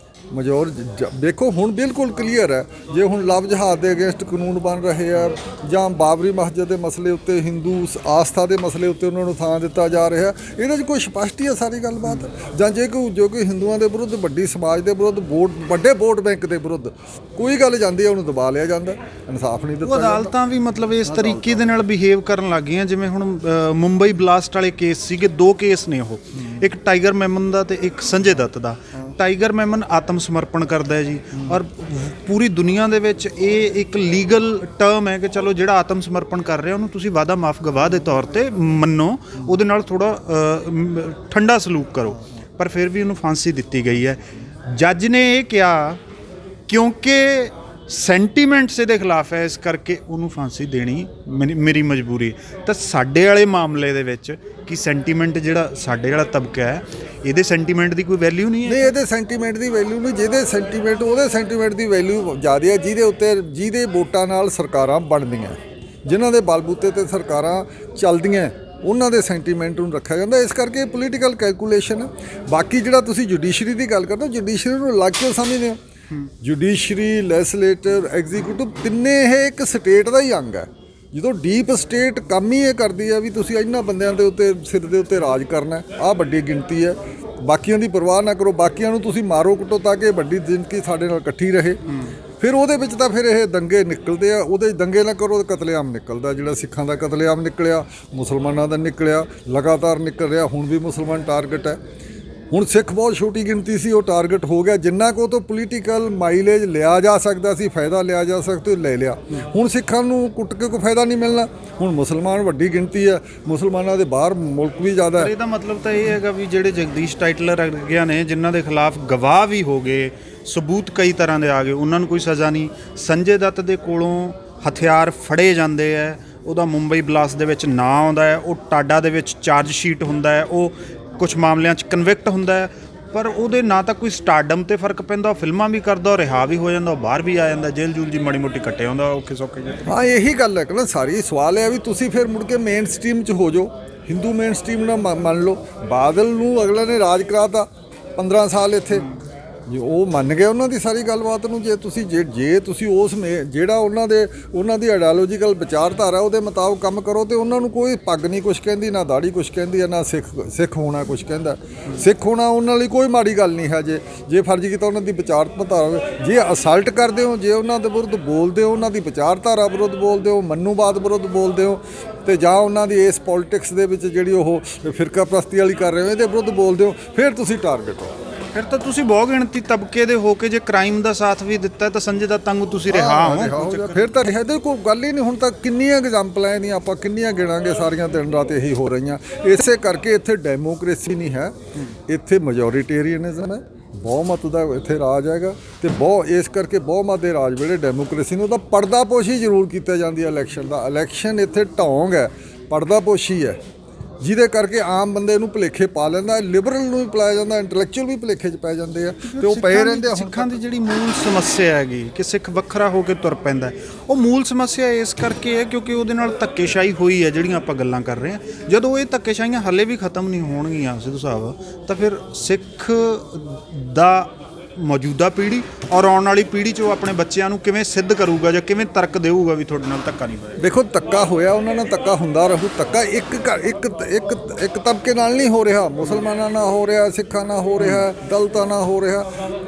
ਮਜੋਰ ਦੇਖੋ ਹੁਣ ਬਿਲਕੁਲ ਕਲੀਅਰ ਹੈ। ਜੇ ਹੁਣ ਲਵ ਜਹਾਜ਼ ਦੇ ਅਗੇਂਸਟ ਕਾਨੂੰਨ ਬਣ ਰਹੇ ਆ ਜਾਂ ਬਾਬਰੀ ਮਸਜਿਦ ਦੇ ਮਸਲੇ ਉੱਤੇ ਹਿੰਦੂ ਆਸਥਾ ਦੇ ਮਸਲੇ ਉੱਤੇ ਉਹਨਾਂ ਨੂੰ ਥਾਂ ਦਿੱਤਾ ਜਾ ਰਿਹਾ, ਇਹਦੇ 'ਚ ਕੋਈ ਸਪਸ਼ਟ ਹੀ ਹੈ ਸਾਰੀ ਗੱਲਬਾਤ। ਜਾਂ ਜੇ ਕੋਈ ਜੋ ਕਿ ਹਿੰਦੂਆਂ ਦੇ ਵਿਰੁੱਧ, ਵੱਡੀ ਸਮਾਜ ਦੇ ਵਿਰੁੱਧ, ਵੱਡੇ ਵੋਟ ਬੈਂਕ ਦੇ ਵਿਰੁੱਧ ਕੋਈ ਗੱਲ ਜਾਂਦੀ ਹੈ ਉਹਨੂੰ ਦਬਾ ਲਿਆ ਜਾਂਦਾ, ਇਨਸਾਫ ਨਹੀਂ ਦਿੱਤਾ ਜਾਂਦਾ। ਅਦਾਲਤਾਂ ਵੀ ਮਤਲਬ ਇਸ ਤਰੀਕੇ ਦੇ ਨਾਲ ਬਿਹੇਵ ਕਰਨ ਲੱਗ ਗਈਆਂ ਜਿਵੇਂ ਹੁਣ ਮੁੰਬਈ ਬਲਾਸਟ ਵਾਲੇ ਕੇਸ ਸੀਗੇ, 2 ਕੇਸ ਨੇ ਉਹ, ਇੱਕ ਟਾਈਗਰ ਮੈਮਨ ਦਾ ਤੇ ਇੱਕ ਸੰਜੇ ਦੱਤ ਦਾ। ਟਾਈਗਰ ਮੈਮਨ ਆਤਮ ਸਮਰਪਣ ਕਰਦਾ ਹੈ ਜੀ, ਔਰ ਪੂਰੀ ਦੁਨੀਆ ਦੇ ਵਿੱਚ ਇਹ ਇੱਕ ਲੀਗਲ ਟਰਮ ਹੈ ਕਿ ਚਲੋ ਜਿਹੜਾ ਆਤਮ ਸਮਰਪਣ ਕਰ ਰਿਹਾ ਉਹਨੂੰ ਤੁਸੀਂ ਵਾਦਾ ਮਾਫ ਗਵਾਹ ਦੇ ਤੌਰ ਤੇ ਮੰਨੋ, ਉਹਦੇ ਨਾਲ ਥੋੜਾ ਠੰਡਾ ਸਲੂਕ ਕਰੋ, ਪਰ ਫਿਰ ਵੀ ਉਹਨੂੰ ਫਾਂਸੀ ਦਿੱਤੀ ਗਈ ਹੈ। ਜੱਜ ਨੇ ਇਹ ਕਿਹਾ ਕਿਉਂਕਿ ਸੈਂਟੀਮੈਂਟਸ ਇਹਦੇ ਖਿਲਾਫ ਹੈ, ਇਸ ਕਰਕੇ ਉਹਨੂੰ ਫਾਂਸੀ ਦੇਣੀ ਮੇਰੀ ਮਜਬੂਰੀ। ਤਾਂ ਸਾਡੇ ਵਾਲੇ ਮਾਮਲੇ ਦੇ ਵਿੱਚ ਕਿ ਸੈਂਟੀਮੈਂਟ ਜਿਹੜਾ ਸਾਡੇ ਵਾਲਾ ਤਬਕਾ ਹੈ, ਇਹਦੇ ਸੈਂਟੀਮੈਂਟ ਦੀ ਕੋਈ ਵੈਲਿਊ ਨਹੀਂ ਹੈ। ਨਹੀਂ, ਇਹਦੇ ਸੈਂਟੀਮੈਂਟ ਦੀ ਵੈਲਿਊ ਨਹੀਂ, ਜਿਹਦੇ ਸੈਂਟੀਮੈਂਟ ਉਹਦੇ ਸੈਂਟੀਮੈਂਟ ਦੀ ਵੈਲਿਊ ਜ਼ਿਆਦਾ ਹੈ, ਜਿਹਦੇ ਵੋਟਾਂ ਨਾਲ ਸਰਕਾਰਾਂ ਬਣਦੀਆਂ, ਜਿਨ੍ਹਾਂ ਦੇ ਬਲਬੂਤੇ ਤੇ ਸਰਕਾਰਾਂ ਚੱਲਦੀਆਂ, ਉਹਨਾਂ ਦੇ ਸੈਂਟੀਮੈਂਟ ਨੂੰ ਰੱਖਿਆ ਜਾਂਦਾ। ਇਸ ਕਰਕੇ ਪੋਲੀਟੀਕਲ ਕੈਲਕੂਲੇਸ਼ਨ। ਬਾਕੀ ਜਿਹੜਾ ਤੁਸੀਂ ਜੁਡੀਸ਼ਰੀ ਦੀ ਗੱਲ ਕਰਦੇ ਹੋ, ਜੁਡੀਸ਼ਰੀ ਨੂੰ ਅਲੱਗ ਕਿਉਂ ਸਮਝਦੇ ਹੋ? ਜੁਡੀਸ਼ਰੀ, ਲੈਜਿਸਲੇਟਰ, ਐਗਜ਼ੀਕਿਊਟਿਵ ਤਿੰਨੇ ਇਹ ਇੱਕ ਸਟੇਟ ਦਾ ਹੀ ਅੰਗ ਹੈ। ਜਦੋਂ ਡੀਪ ਸਟੇਟ ਕੰਮ ਹੀ ਇਹ ਕਰਦੀ ਹੈ ਵੀ ਤੁਸੀਂ ਇਹਨਾਂ ਬੰਦਿਆਂ ਦੇ ਉੱਤੇ, ਸਿਰ ਦੇ ਉੱਤੇ ਰਾਜ ਕਰਨਾ, ਆਹ ਵੱਡੀ ਗਿਣਤੀ ਹੈ, ਬਾਕੀਆਂ ਦੀ ਪਰਵਾਹ ਨਾ ਕਰੋ, ਬਾਕੀਆਂ ਨੂੰ ਤੁਸੀਂ ਮਾਰੋ ਕੁੱਟੋ ਤਾਂ ਕਿ ਵੱਡੀ ਜ਼ਿੰਦਗੀ ਸਾਡੇ ਨਾਲ ਇਕੱਠੀ ਰਹੇ। ਫਿਰ ਉਹਦੇ ਵਿੱਚ ਤਾਂ ਫਿਰ ਇਹ ਦੰਗੇ ਨਿਕਲਦੇ ਆ, ਉਹਦੇ ਦੰਗੇ ਨਾ ਕਰੋ ਤਾਂ ਕਤਲੇਆਮ ਨਿਕਲਦਾ। ਜਿਹੜਾ ਸਿੱਖਾਂ ਦਾ ਕਤਲੇਆਮ ਨਿਕਲਿਆ, ਮੁਸਲਮਾਨਾਂ ਦਾ ਨਿਕਲਿਆ, ਲਗਾਤਾਰ ਨਿਕਲ ਰਿਹਾ। ਹੁਣ ਵੀ ਮੁਸਲਮਾਨ ਟਾਰਗੇਟ ਹੈ। ਹੁਣ ਸਿੱਖ ਬਹੁਤ ਛੋਟੀ ਗਿਣਤੀ ਸੀ, ਉਹ ਟਾਰਗੇਟ ਹੋ ਗਿਆ। ਜਿੰਨਾ ਕੋ ਤੋਂ ਪੋਲੀਟੀਕਲ ਮਾਈਲੇਜ ਲਿਆ ਜਾ ਸਕਦਾ ਸੀ, ਫਾਇਦਾ ਲਿਆ ਜਾ ਸਕਦਾ, ਲੈ ਲਿਆ। ਹੁਣ ਸਿੱਖਾਂ ਨੂੰ ਕੁੱਟ ਕੇ ਕੋਈ ਫਾਇਦਾ ਨਹੀਂ ਮਿਲਣਾ। ਹੁਣ ਮੁਸਲਮਾਨ ਵੱਡੀ ਗਿਣਤੀ ਹੈ, ਮੁਸਲਮਾਨਾਂ ਦੇ ਬਾਹਰ ਮੁਲਕ ਵੀ ਜ਼ਿਆਦਾ ਹੈ। ਇਹਦਾ ਮਤਲਬ ਤਾਂ ਇਹ ਹੈਗਾ ਵੀ ਜਿਹੜੇ ਜਗਦੀਸ਼ ਟਾਈਟਲਰ ਵਰਗਿਆਂ ਨੇ, ਜਿਨ੍ਹਾਂ ਦੇ ਖਿਲਾਫ ਗਵਾਹ ਵੀ ਹੋ ਗਏ, ਸਬੂਤ ਕਈ ਤਰ੍ਹਾਂ ਦੇ ਆ ਗਏ, ਉਹਨਾਂ ਨੂੰ ਕੋਈ ਸਜ਼ਾ ਨਹੀਂ। ਸੰਜੇ ਦੱਤ ਦੇ ਕੋਲੋਂ ਹਥਿਆਰ ਫੜੇ ਜਾਂਦੇ ਹੈ, ਉਹਦਾ ਮੁੰਬਈ ਬਲਾਸਟ ਦੇ ਵਿੱਚ ਨਾਂ ਆਉਂਦਾ ਹੈ, ਉਹ ਟਾਡਾ ਦੇ ਵਿੱਚ ਚਾਰਜ ਸ਼ੀਟ ਹੁੰਦਾ ਹੈ, ਉਹ ਕੁਝ ਮਾਮਲਿਆਂ 'ਚ ਕਨਵਿਕਟ ਹੁੰਦਾ ਹੈ, ਪਰ ਉਹਦੇ ਨਾ ਤਾਂ ਕੋਈ ਸਟਾਰਡਮ ਤੇ ਫਰਕ ਪੈਂਦਾ, ਉਹ ਫਿਲਮਾਂ ਵੀ ਕਰਦਾ, ਉਹ ਰਿਹਾ ਵੀ ਹੋ ਜਾਂਦਾ, ਉਹ ਬਾਹਰ ਵੀ ਆ ਜਾਂਦਾ, ਜੇਲ੍ਹ ਜੂਲ ਜੀ ਮਾੜੀ ਮੋਟੀ ਕੱਟੇ ਆਉਂਦਾ ਔਖੇ ਸੌਖੇ ਜਿਹੇ। ਹਾਂ, ਇਹੀ ਗੱਲ ਹੈ ਕਿ ਨਾ, ਸਾਰੀ ਸਵਾਲ ਹੈ ਵੀ ਤੁਸੀਂ ਫਿਰ ਮੁੜ ਕੇ ਮੇਨ ਸਟਰੀਮ 'ਚ ਹੋ ਜਾਓ, ਹਿੰਦੂ ਮੇਨ ਸਟਰੀਮ ਨਾਲ ਮੰਨ ਲਓ। ਬਾਦਲ ਨੂੰ ਅਗਲੇ ਨੇ ਰਾਜ ਕਰਾਤਾ 15 ਸਾਲ ਇੱਥੇ, ਜੇ ਉਹ ਮੰਨ ਗਏ ਉਹਨਾਂ ਦੀ ਸਾਰੀ ਗੱਲਬਾਤ ਨੂੰ। ਜੇ ਤੁਸੀਂ ਉਸ ਜਿਹੜਾ ਉਹਨਾਂ ਦੀ ਆਈਡੀਓਲੋਜੀਕਲ ਵਿਚਾਰਧਾਰਾ ਉਹਦੇ ਮੁਤਾਬਕ ਕੰਮ ਕਰੋ ਤੇ ਉਹਨਾਂ ਨੂੰ ਕੋਈ ਪੱਗ ਨਹੀਂ ਕੁਛ ਕਹਿੰਦੀ, ਨਾ ਦਾੜੀ ਕੁਛ ਕਹਿੰਦੀ ਹੈ, ਨਾ ਸਿੱਖ ਹੋਣਾ ਕੁਛ ਕਹਿੰਦਾ। ਸਿੱਖ ਹੋਣਾ ਉਹਨਾਂ ਲਈ ਕੋਈ ਮਾੜੀ ਗੱਲ ਨਹੀਂ ਹੈ। ਜੇ ਫਰਜ਼ ਕੀਤਾ ਉਹਨਾਂ ਦੀ ਵਿਚਾਰਧਾਰਾ, ਜੇ ਅਸਲਟ ਕਰਦੇ ਹੋ, ਜੇ ਉਹਨਾਂ ਦੇ ਵਿਰੁੱਧ ਬੋਲਦੇ ਹੋ, ਉਹਨਾਂ ਦੀ ਵਿਚਾਰਧਾਰਾ ਵਿਰੁੱਧ ਬੋਲਦੇ ਹੋ, ਮਨੂਵਾਦ ਵਿਰੁੱਧ ਬੋਲਦੇ ਹੋ, ਤੇ ਜਾਂ ਉਹਨਾਂ ਦੀ ਇਸ ਪੋਲਿਟਿਕਸ ਦੇ ਵਿੱਚ ਜਿਹੜੀ ਉਹ ਫਿਰਕਾ ਪ੍ਰਸਤੀ ਵਾਲੀ ਕਰ ਰਹੇ ਹੋ, ਇਹਦੇ ਵਿਰੁੱਧ ਬੋਲਦੇ ਹੋ, ਫਿਰ ਤੁਸੀਂ ਟਾਰਗੇਟ ਹੋ। ਫਿਰ ਤਾਂ ਤੁਸੀਂ ਬਹੁ ਗਿਣਤੀ ਤਬਕੇ ਦੇ ਹੋ ਕੇ ਜੇ ਕ੍ਰਾਈਮ ਦਾ ਸਾਥ ਵੀ ਦਿੱਤਾ ਤਾਂ ਸੰਜੇ ਦੱਤ ਵਾਂਗੂ ਤੁਸੀਂ ਰਿਹਾ ਹੋ। ਫਿਰ ਤਾਂ ਰਿਹਾ ਤੇ ਕੋਈ ਗੱਲ ਹੀ ਨਹੀਂ। ਹੁਣ ਤਾਂ ਕਿੰਨੀਆਂ ਐਗਜ਼ਾਮਪਲਾਂ ਇਹਦੀਆਂ ਆਪਾਂ ਕਿੰਨੀਆਂ ਗਿਣਾਂਗੇ, ਸਾਰੀਆਂ ਦਿਨ ਰਾਤ ਇਹੀ ਹੋ ਰਹੀਆਂ। ਇਸੇ ਕਰਕੇ ਇੱਥੇ ਡੈਮੋਕ੍ਰੇਸੀ ਨਹੀਂ ਹੈ, ਇੱਥੇ ਮੈਜੋਰੀਟੇਰੀਅਨਿਜ਼ਮ ਹੈ, ਬਹੁਮਤ ਦਾ ਇੱਥੇ ਰਾਜ ਹੈਗਾ। ਤੇ ਇਸ ਕਰਕੇ ਬਹੁਮਤ ਦੇ ਰਾਜ ਵੇਲੇ ਡੈਮੋਕ੍ਰੇਸੀ ਨੂੰ ਤਾਂ ਪਰਦਾਪੋਸ਼ੀ ਜ਼ਰੂਰ ਕੀਤਾ ਜਾਂਦੀ ਹੈ। ਇਲੈਕਸ਼ਨ ਇੱਥੇ ਢੌਂਗ ਹੈ, ਪਰਦਾਪੋਸ਼ੀ ਹੈ, ਜਿਹਦੇ ਕਰਕੇ ਆਮ ਬੰਦੇ ਨੂੰ ਭੁਲੇਖੇ ਪਾ ਲੈਂਦਾ, ਲਿਬਰਲ ਨੂੰ ਵੀ ਪਾਇਆ ਜਾਂਦਾ, ਇੰਟੈਲੈਕਚੁਅਲ ਵੀ ਭੁਲੇਖੇ 'ਚ ਪੈ ਜਾਂਦੇ ਆ ਤੇ ਉਹ ਪਏ ਰਹਿੰਦੇ ਆ। ਸਿੱਖਾਂ ਦੀ ਜਿਹੜੀ ਮੂਲ ਸਮੱਸਿਆ ਹੈਗੀ ਕਿ ਸਿੱਖ ਵੱਖਰਾ ਹੋ ਕੇ ਤੁਰ ਪੈਂਦਾ, ਉਹ ਮੂਲ ਸਮੱਸਿਆ ਇਸ ਕਰਕੇ ਹੈ ਕਿਉਂਕਿ ਉਹਦੇ ਨਾਲ ਧੱਕੇਸ਼ਾਹੀ ਹੋਈ ਹੈ, ਜਿਹੜੀਆਂ ਆਪਾਂ ਗੱਲਾਂ ਕਰ ਰਹੇ ਹਾਂ। ਜਦੋਂ ਇਹ ਧੱਕੇਸ਼ਾਹੀਆਂ ਹਾਲੇ ਵੀ ਖਤਮ ਨਹੀਂ ਹੋਣਗੀਆਂ ਸਿੱਧੂ ਸਾਹਿਬ, ਤਾਂ ਫਿਰ ਸਿੱਖ ਦਾ ਮੌਜੂਦਾ ਪੀੜ੍ਹੀ ਔਰ ਆਉਣ ਵਾਲੀ ਪੀੜ੍ਹੀ 'ਚ ਉਹ ਆਪਣੇ ਬੱਚਿਆਂ ਨੂੰ ਕਿਵੇਂ ਸਿੱਧ ਕਰੂਗਾ ਜਾਂ ਕਿਵੇਂ ਤਰਕ ਦੇਊਗਾ ਵੀ ਤੁਹਾਡੇ ਨਾਲ ਧੱਕਾ ਨਹੀਂ ਹੋਇਆ? ਦੇਖੋ, ਧੱਕਾ ਹੋਇਆ, ਉਹਨਾਂ ਨਾਲ ਧੱਕਾ ਹੁੰਦਾ ਰਹੂ। ਧੱਕਾ ਇੱਕ ਤਬਕੇ ਨਾਲ ਨਹੀਂ ਹੋ ਰਿਹਾ, ਮੁਸਲਮਾਨਾਂ ਨਾਲ ਹੋ ਰਿਹਾ, ਸਿੱਖਾਂ ਨਾਲ ਹੋ ਰਿਹਾ, ਦਲਿਤਾਂ ਨਾਲ ਹੋ ਰਿਹਾ।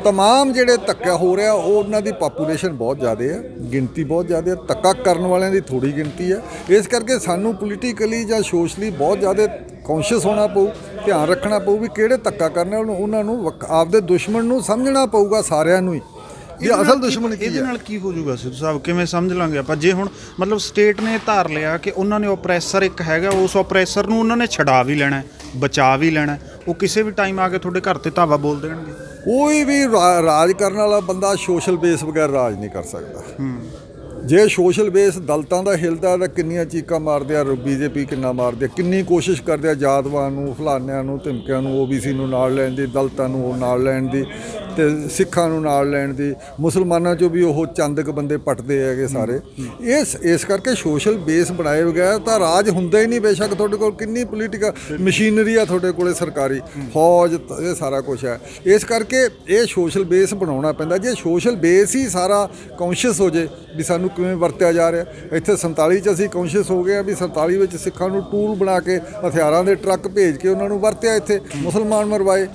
ਤਮਾਮ ਜਿਹੜੇ ਧੱਕਾ ਹੋ ਰਿਹਾ, ਉਹ ਉਹਨਾਂ ਦੀ ਪਾਪੂਲੇਸ਼ਨ ਬਹੁਤ ਜ਼ਿਆਦਾ ਹੈ, ਗਿਣਤੀ ਬਹੁਤ ਜ਼ਿਆਦਾ ਹੈ, ਧੱਕਾ ਕਰਨ ਵਾਲਿਆਂ ਦੀ ਥੋੜ੍ਹੀ ਗਿਣਤੀ ਹੈ। ਇਸ ਕਰਕੇ ਸਾਨੂੰ ਪੋਲੀਟੀਕਲੀ ਜਾਂ ਸੋਸ਼ਲੀ ਬਹੁਤ ਜ਼ਿਆਦਾ ਕੌਂਸ਼ੀਅਸ ਹੋਣਾ ਪਊ, ਧਿਆਨ ਰੱਖਣਾ ਪਊ ਵੀ ਕਿਹੜੇ ਧੱਕਾ ਕਰਨੇ। ਉਹਨਾਂ ਨੂੰ ਆਪਦੇ ਦੁਸ਼ਮਣ ਨੂੰ ਸਮਝਣਾ ਪਊਗਾ, ਸਾਰਿਆਂ ਨੂੰ ਹੀ ਇਹ ਅਸਲ ਦੁਸ਼ਮਣ ਕੀ ਹੈ। ਇਹਦੇ ਨਾਲ ਕੀ ਹੋ ਜਾਊਗਾ ਸਿੱਧੂ ਸਾਹਿਬ, ਕਿਵੇਂ ਸਮਝ ਲਾਂਗੇ ਆਪਾਂ? ਜੇ ਹੁਣ ਮਤਲਬ ਸਟੇਟ ਨੇ ਧਾਰ ਲਿਆ ਕਿ ਉਹਨਾਂ ਨੇ ਓਪਰੈਸਰ ਇੱਕ ਹੈਗਾ, ਉਸ ਓਪਰੈਸਰ ਨੂੰ ਉਹਨਾਂ ਨੇ ਛਡਾ ਵੀ ਲੈਣਾ, ਬਚਾ ਵੀ ਲੈਣਾ, ਉਹ ਕਿਸੇ ਵੀ ਟਾਈਮ ਆ ਕੇ ਤੁਹਾਡੇ ਘਰ ਤੇ ਧਾਵਾ ਬੋਲ ਦੇਣਗੇ। ਕੋਈ ਵੀ ਰਾਜ ਕਰਨ ਵਾਲਾ ਬੰਦਾ ਸੋਸ਼ਲ ਬੇਸ ਬਗੈਰ ਰਾਜ ਨਹੀਂ ਕਰ ਸਕਦਾ। ਜੇ ਸੋਸ਼ਲ ਬੇਸ ਦਲਿਤਾਂ ਦਾ ਹਿਲਦਾ ਤਾਂ ਕਿੰਨੀਆਂ ਚੀਕਾਂ ਮਾਰਦੇ ਆ, ਬੀਜੇਪੀ ਕਿੰਨਾ ਮਾਰਦੀ ਆ, ਕਿੰਨੀ ਕੋਸ਼ਿਸ਼ ਕਰਦੇ ਆ ਜਾਤਵਾਂ ਨੂੰ, ਫਲਾਨਿਆਂ ਨੂੰ, ਧਮਕਿਆਂ ਨੂੰ, OBC ਨੂੰ ਨਾਲ ਲੈਣ ਦੀ, ਦਲਿਤਾਂ ਨੂੰ ਉਹ ਨਾਲ ਲੈਣ ਦੀ। ਤੇ ਸਿੱਖਾਂ ਨੂੰ ਨਾਲ ਲੈਣ ਦੀ, ਮੁਸਲਮਾਨਾਂ 'ਚੋਂ ਵੀ ਉਹ ਚੰਦ ਕੁ ਬੰਦੇ ਪੱਟਦੇ ਹੈਗੇ ਸਾਰੇ। ਇਸ ਕਰਕੇ ਸੋਸ਼ਲ ਬੇਸ ਬਣਾਏ ਬਗੈਰ ਤਾਂ ਰਾਜ ਹੁੰਦਾ ਹੀ ਨਹੀਂ। ਬੇਸ਼ੱਕ ਤੁਹਾਡੇ ਕੋਲ ਕਿੰਨੀ ਪੋਲੀਟੀਕਲ ਮਸ਼ੀਨਰੀ ਆ ਤੁਹਾਡੇ ਕੋਲੇ ਸਰਕਾਰੀ ਫੌਜ, ਇਹ ਸਾਰਾ ਕੁਝ ਹੈ। ਇਸ ਕਰਕੇ ਇਹ ਸੋਸ਼ਲ ਬੇਸ ਬਣਾਉਣਾ ਪੈਂਦਾ। ਜੇ ਸੋਸ਼ਲ ਬੇਸ ਹੀ ਸਾਰਾ ਕੌਨਸ਼ੀਅਸ ਹੋ ਜੇ ਵੀ ਸਾਨੂੰ ਕਿਵੇਂ ਵਰਤਿਆ ਜਾ ਰਿਹਾ। ਇੱਥੇ 47 'ਚ ਅਸੀਂ ਕੌਨਸ਼ੀਅਸ ਹੋ ਗਏ ਆ ਵੀ 47 ਵਿੱਚ ਸਿੱਖਾਂ ਨੂੰ ਟੂਲ ਬਣਾ ਕੇ ਹਥਿਆਰਾਂ ਦੇ ਟਰੱਕ ਭੇਜ ਕੇ ਉਹਨਾਂ ਨੂੰ ਵਰਤਿਆ, ਇੱਥੇ ਮੁਸਲਮਾਨ ਮਰਵਾਏ।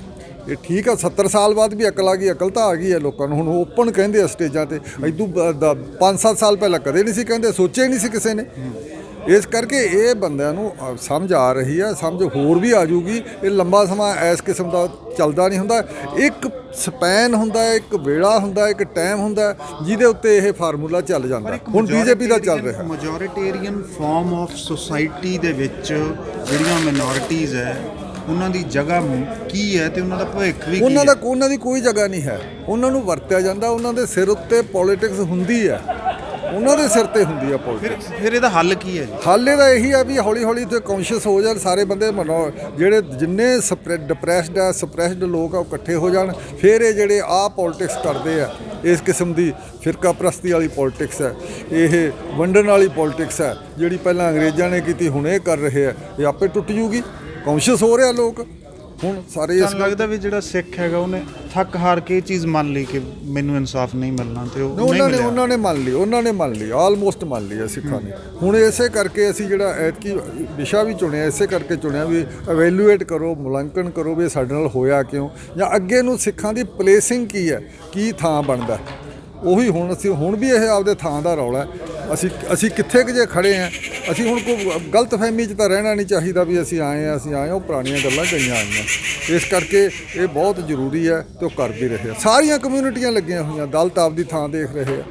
ਇਹ ਠੀਕ ਆ, 70 ਸਾਲ ਬਾਅਦ ਵੀ ਅਕਲ ਆ ਗਈ, ਅਕਲ ਤਾਂ ਆ ਗਈ ਹੈ ਲੋਕਾਂ ਨੂੰ। ਹੁਣ ਓਪਨ ਕਹਿੰਦੇ ਆ ਸਟੇਜਾਂ ਤੇ, ਇਦੋਂ 5-7 ਸਾਲ ਪਹਿਲਾਂ ਕਦੇ ਨਹੀਂ ਸੀ ਕਹਿੰਦੇ, ਸੋਚਿਆ ਹੀ ਨਹੀਂ ਸੀ ਕਿਸੇ ਨੇ। ਇਸ ਕਰਕੇ ਇਹ ਬੰਦਿਆਂ ਨੂੰ ਸਮਝ ਆ ਰਹੀ ਆ, ਸਮਝ ਹੋਰ ਵੀ ਆ ਜੂਗੀ। ਇਹ ਲੰਬਾ ਸਮਾਂ ਇਸ ਕਿਸਮ ਦਾ ਚੱਲਦਾ ਨਹੀਂ ਹੁੰਦਾ। ਇੱਕ ਸਪੈਨ ਹੁੰਦਾ, ਇੱਕ ਵੇਲਾ ਹੁੰਦਾ, ਇੱਕ ਟਾਈਮ ਹੁੰਦਾ ਜਿਹਦੇ ਉੱਤੇ ਇਹ ਫਾਰਮੂਲਾ ਚੱਲ ਜਾਂਦਾ। ਹੁਣ ਬੀਜੇਪੀ ਦਾ ਚੱਲ ਰਿਹਾ। ਮੈਜੋਰਿਟੇਰੀਅਨ ਫਾਰਮ ਆਫ ਸੋਸਾਇਟੀ ਦੇ ਵਿੱਚ ਜਿਹੜੀਆਂ ਮਿਨੋਰਿਟੀਜ਼ ਹੈ ਉਹਨਾਂ ਦੀ ਜਗ੍ਹਾ ਕੀ ਹੈ ਤੇ ਉਹਨਾਂ ਦਾ ਭਵਿੱਖ ਵੀ ਕੀ ਹੈ? ਉਹਨਾਂ ਦੀ ਕੋਈ ਜਗ੍ਹਾ ਨਹੀਂ ਹੈ। ਉਹਨਾਂ ਨੂੰ ਵਰਤਿਆ ਜਾਂਦਾ, ਉਹਨਾਂ ਦੇ ਸਿਰ ਉੱਤੇ ਪੋਲੀਟਿਕਸ ਹੁੰਦੀ ਹੈ, ਉਹਨਾਂ ਦੇ ਸਿਰ ਤੇ ਹੁੰਦੀ ਆ ਪੋਲੀਟਿਕਸ। ਫਿਰ ਇਹਦਾ ਹੱਲ ਕੀ ਹੈ ਜੀ? ਹੱਲ ਇਹਦਾ ਇਹੀ ਆ ਵੀ ਹੌਲੀ ਹੌਲੀ ਤੇ ਕੌਨਸ਼ੀਅਸ ਹੋ ਜਾਣ ਸਾਰੇ ਬੰਦੇ, ਜਿਹੜੇ ਜਿੰਨੇ ਡਿਪਰੈਸਡ ਆ, ਸਪਰੈਸਡ ਲੋਕ ਆ, ਉਹ ਇਕੱਠੇ ਹੋ ਜਾਣ। ਫਿਰ ਇਹ ਜਿਹੜੇ ਆਹ ਪੋਲੀਟਿਕਸ ਕਰਦੇ ਆ, ਇਸ ਕਿਸਮ ਦੀ ਫਿਰਕਾ ਪ੍ਰਸਤੀ ਵਾਲੀ ਪੋਲੀਟਿਕਸ ਹੈ, ਇਹ ਵੰਡਣ ਵਾਲੀ ਪੋਲੀਟਿਕਸ ਹੈ, ਜਿਹੜੀ ਪਹਿਲਾਂ ਅੰਗਰੇਜ਼ਾਂ ਨੇ ਕੀਤੀ ਹੁਣ ਇਹ ਕਰ ਰਹੇ ਆ, ਇਹ ਆਪੇ ਟੁੱਟ ਜੂਗੀ। ਕੌਨਸ਼ੀਅਸ ਹੋ ਰਿਹਾ ਲੋਕ ਹੁਣ ਸਾਰੇ। ਇਸ ਲੱਗਦਾ ਵੀ ਜਿਹੜਾ ਸਿੱਖ ਹੈਗਾ ਉਹਨੇ ਥੱਕ ਹਾਰ ਕੇ ਇਹ ਚੀਜ਼ ਮੰਨ ਲਈ ਕਿ ਮੈਨੂੰ ਇਨਸਾਫ ਨਹੀਂ ਮਿਲਣਾ, ਤੇ ਉਹਨਾਂ ਨੇ ਮੰਨ ਲਈ ਆਲਮੋਸਟ ਮੰਨ ਲਈ ਸਿੱਖਾਂ ਨੇ। ਹੁਣ ਇਸੇ ਕਰਕੇ ਅਸੀਂ ਜਿਹੜਾ ਐਤਕੀ ਵਿਸ਼ਾ ਵੀ ਚੁਣਿਆ, ਇਸੇ ਕਰਕੇ ਚੁਣਿਆ ਵੀ ਐਵੈਲੂਏਟ ਕਰੋ, ਮੁਲਾਂਕਣ ਕਰੋ ਵੀ ਸਾਡੇ ਨਾਲ ਹੋਇਆ ਕਿਉਂ, ਜਾਂ ਅੱਗੇ ਨੂੰ ਸਿੱਖਾਂ ਦੀ ਪਲੇਸਿੰਗ ਕੀ ਹੈ, ਕੀ ਥਾਂ ਬਣਦਾ। ਉਹੀ ਹੁਣ ਵੀ ਇਹ ਆਪਦੇ ਥਾਂ ਦਾ ਰੌਲਾ। ਅਸੀਂ ਕਿੱਥੇ ਕੁ ਜੇ ਖੜੇ ਹਾਂ। ਅਸੀਂ ਹੁਣ ਕੋਈ ਗਲਤਫਹਿਮੀ 'ਚ ਤਾਂ ਰਹਿਣਾ ਨਹੀਂ ਚਾਹੀਦਾ ਵੀ ਅਸੀਂ ਆਏ ਹਾਂ, ਉਹ ਪੁਰਾਣੀਆਂ ਗੱਲਾਂ ਗਈਆਂ ਆਈਆਂ। ਇਸ ਕਰਕੇ ਇਹ ਬਹੁਤ ਜ਼ਰੂਰੀ ਹੈ ਤੇ ਉਹ ਕਰ ਵੀ ਰਹੇ ਆ। ਸਾਰੀਆਂ ਕਮਿਊਨਿਟੀਆਂ ਲੱਗੀਆਂ ਹੋਈਆਂ, ਦਲਿਤ ਆਪਦੀ ਥਾਂ ਦੇਖ ਰਹੇ ਆ,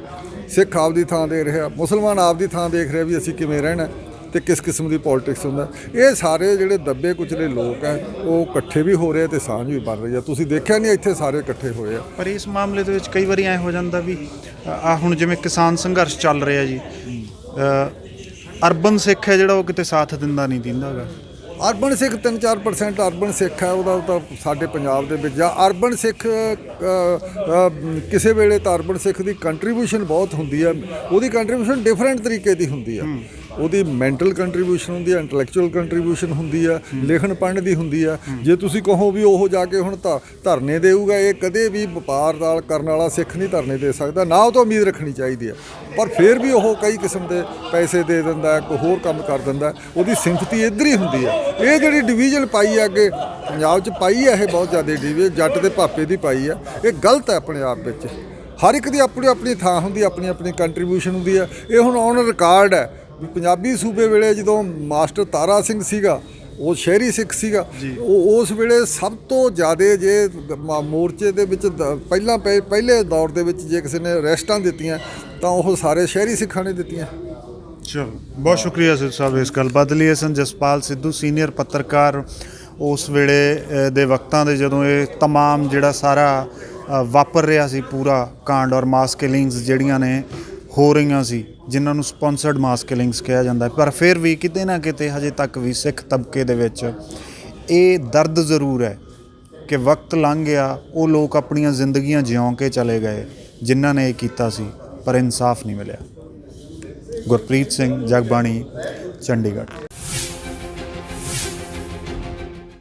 ਸਿੱਖ ਆਪਦੀ ਥਾਂ ਦੇਖ ਰਿਹਾ, ਮੁਸਲਮਾਨ ਆਪਦੀ ਥਾਂ ਦੇਖ ਰਿਹਾ ਵੀ ਅਸੀਂ ਕਿਵੇਂ ਰਹਿਣਾ ਤੇ ਕਿਸ ਕਿਸਮ ਦੀ ਪੋਲੀਟਿਕਸ ਹੁੰਦਾ। ਇਹ ਸਾਰੇ ਜਿਹੜੇ ਦੱਬੇ ਕੁਚਲੇ ਲੋਕ ਹੈ ਉਹ ਇਕੱਠੇ ਵੀ ਹੋ ਰਹੇ ਤੇ ਸਾਂਝ ਵੀ ਬਣ ਰਹੀ ਆ। ਤੁਸੀਂ ਦੇਖਿਆ ਨਹੀਂ ਇੱਥੇ ਸਾਰੇ ਇਕੱਠੇ ਹੋਏ ਆ। ਪਰ ਇਸ ਮਾਮਲੇ ਦੇ ਵਿੱਚ ਕਈ ਵਾਰੀ ਐਂ ਹੋ ਜਾਂਦਾ ਵੀ ਆ ਹੁਣ ਜਿਵੇਂ ਕਿਸਾਨ ਸੰਘਰਸ਼ ਚੱਲ ਰਿਹਾ ਜੀ, ਅਰਬਨ ਸਿੱਖ ਹੈ ਜਿਹੜਾ ਉਹ ਕਿਤੇ ਸਾਥ ਦਿੰਦਾ ਗਾ। ਅਰਬਨ ਸਿੱਖ 3-4% ਅਰਬਨ ਸਿੱਖ ਹੈ, ਉਹਦਾ ਤਾਂ ਸਾਡੇ ਪੰਜਾਬ ਦੇ ਵਿੱਚ। ਜਾਂ ਅਰਬਨ ਸਿੱਖ ਕਿਸੇ ਵੇਲੇ ਤਾਂ ਅਰਬਨ ਸਿੱਖ ਦੀ ਕੰਟਰੀਬਿਊਸ਼ਨ ਬਹੁਤ ਹੁੰਦੀ ਹੈ, ਉਹਦੀ ਕੰਟਰੀਬਿਊਸ਼ਨ ਡਿਫਰੈਂਟ ਤਰੀਕੇ ਦੀ ਹੁੰਦੀ ਹੈ। ਉਹਦੀ ਮੈਂਟਲ ਕੰਟਰੀਬਿਊਸ਼ਨ ਹੁੰਦੀ ਹੈ, ਇੰਟੈਲੈਕਚੁਅਲ ਕੰਟਰੀਬਿਊਸ਼ਨ ਹੁੰਦੀ ਆ, ਲਿਖਣ ਪੜ੍ਹਨ ਦੀ ਹੁੰਦੀ ਆ। ਜੇ ਤੁਸੀਂ ਕਹੋ ਵੀ ਉਹ ਜਾ ਕੇ ਹੁਣ ਤਾਂ ਧਰਨੇ ਦੇਊਗਾ, ਇਹ ਕਦੇ ਵੀ ਵਪਾਰ ਨਾਲ ਕਰਨ ਵਾਲਾ ਸਿੱਖ ਨਹੀਂ ਧਰਨੇ ਦੇ ਸਕਦਾ, ਨਾ ਉਹ ਤੋਂ ਉਮੀਦ ਰੱਖਣੀ ਚਾਹੀਦੀ ਹੈ। ਪਰ ਫਿਰ ਵੀ ਉਹ ਕਈ ਕਿਸਮ ਦੇ ਪੈਸੇ ਦੇ ਦਿੰਦਾ, ਕੋਈ ਹੋਰ ਕੰਮ ਕਰ ਦਿੰਦਾ, ਉਹਦੀ ਸਿੰਪਥੀ ਇੱਧਰ ਹੀ ਹੁੰਦੀ ਆ। ਇਹ ਜਿਹੜੀ ਡਿਵੀਜ਼ਨ ਪਾਈ ਆ ਅੱਗੇ ਪੰਜਾਬ 'ਚ ਪਾਈ ਆ, ਇਹ ਬਹੁਤ ਜ਼ਿਆਦਾ ਡਿਵੀਜ਼ਨ ਜੱਟ ਦੇ ਭਾਪੇ ਦੀ ਪਾਈ ਆ। ਇਹ ਗਲਤ ਹੈ ਆਪਣੇ ਆਪ ਵਿੱਚ। ਹਰ ਇੱਕ ਦੀ ਆਪਣੀ ਆਪਣੀ ਥਾਂ ਹੁੰਦੀ, ਆਪਣੀ ਆਪਣੀ ਕੰਟਰੀਬਿਊਸ਼ਨ ਹੁੰਦੀ ਆ। ਇਹ ਹੁਣ ਔਨ ਰਿਕਾਰਡ ਹੈ ਵੀ ਪੰਜਾਬੀ ਸੂਬੇ ਵੇਲੇ ਜਦੋਂ ਮਾਸਟਰ ਤਾਰਾ ਸਿੰਘ ਸੀਗਾ, ਉਹ ਸ਼ਹਿਰੀ ਸਿੱਖ ਸੀਗਾ, ਉਹ ਉਸ ਵੇਲੇ ਸਭ ਤੋਂ ਜ਼ਿਆਦਾ ਜੇ ਮੋਰਚੇ ਦੇ ਵਿੱਚ ਪਹਿਲੇ ਦੌਰ ਦੇ ਵਿੱਚ ਜੇ ਕਿਸੇ ਨੇ ਅਰੈਸਟਾਂ ਦਿੱਤੀਆਂ ਤਾਂ ਉਹ ਸਾਰੇ ਸ਼ਹਿਰੀ ਸਿੱਖਾਂ ਨੇ ਦਿੱਤੀਆਂ। ਚਲੋ, ਬਹੁਤ ਸ਼ੁਕਰੀਆ ਸਿੱਧੂ ਸਾਹਿਬ ਇਸ ਗੱਲਬਾਤ ਲਈ। ਅਸਨ ਜਸਪਾਲ ਸਿੱਧੂ ਸੀਨੀਅਰ ਪੱਤਰਕਾਰ, ਉਸ ਵੇਲੇ ਦੇ ਵਕਤਾਂ ਦੇ ਜਦੋਂ ਇਹ ਤਮਾਮ ਜਿਹੜਾ ਸਾਰਾ ਵਾਪਰ ਰਿਹਾ ਸੀ ਪੂਰਾ ਕਾਂਡ ਔਰ ਮਾਸ ਕਿਲਿੰਗਸ ਜਿਹੜੀਆਂ ਨੇ ਹੋ ਰਹੀਆਂ ਸੀ, ਜਿਨ੍ਹਾਂ ਨੂੰ ਸਪੋਂਸਰਡ ਮਾਸ ਕਿਲਿੰਗਸ ਕਿਹਾ ਜਾਂਦਾ, ਪਰ ਫਿਰ ਵੀ ਕਿਤੇ ਨਾ ਕਿਤੇ ਹਜੇ ਤੱਕ ਵੀ ਸਿੱਖ ਤਬਕੇ ਦੇ ਵਿੱਚ ਇਹ ਦਰਦ ਜ਼ਰੂਰ ਹੈ ਕਿ ਵਕਤ ਲੰਘ ਗਿਆ, ਉਹ ਲੋਕ ਆਪਣੀਆਂ ਜ਼ਿੰਦਗੀਆਂ ਜਿਉਂ ਕੇ ਚਲੇ ਗਏ ਜਿਨ੍ਹਾਂ ਨੇ ਇਹ ਕੀਤਾ ਸੀ, ਪਰ ਇਨਸਾਫ ਨਹੀਂ ਮਿਲਿਆ। ਗੁਰਪ੍ਰੀਤ ਸਿੰਘ, ਜਗਬਾਣੀ, ਚੰਡੀਗੜ੍ਹ।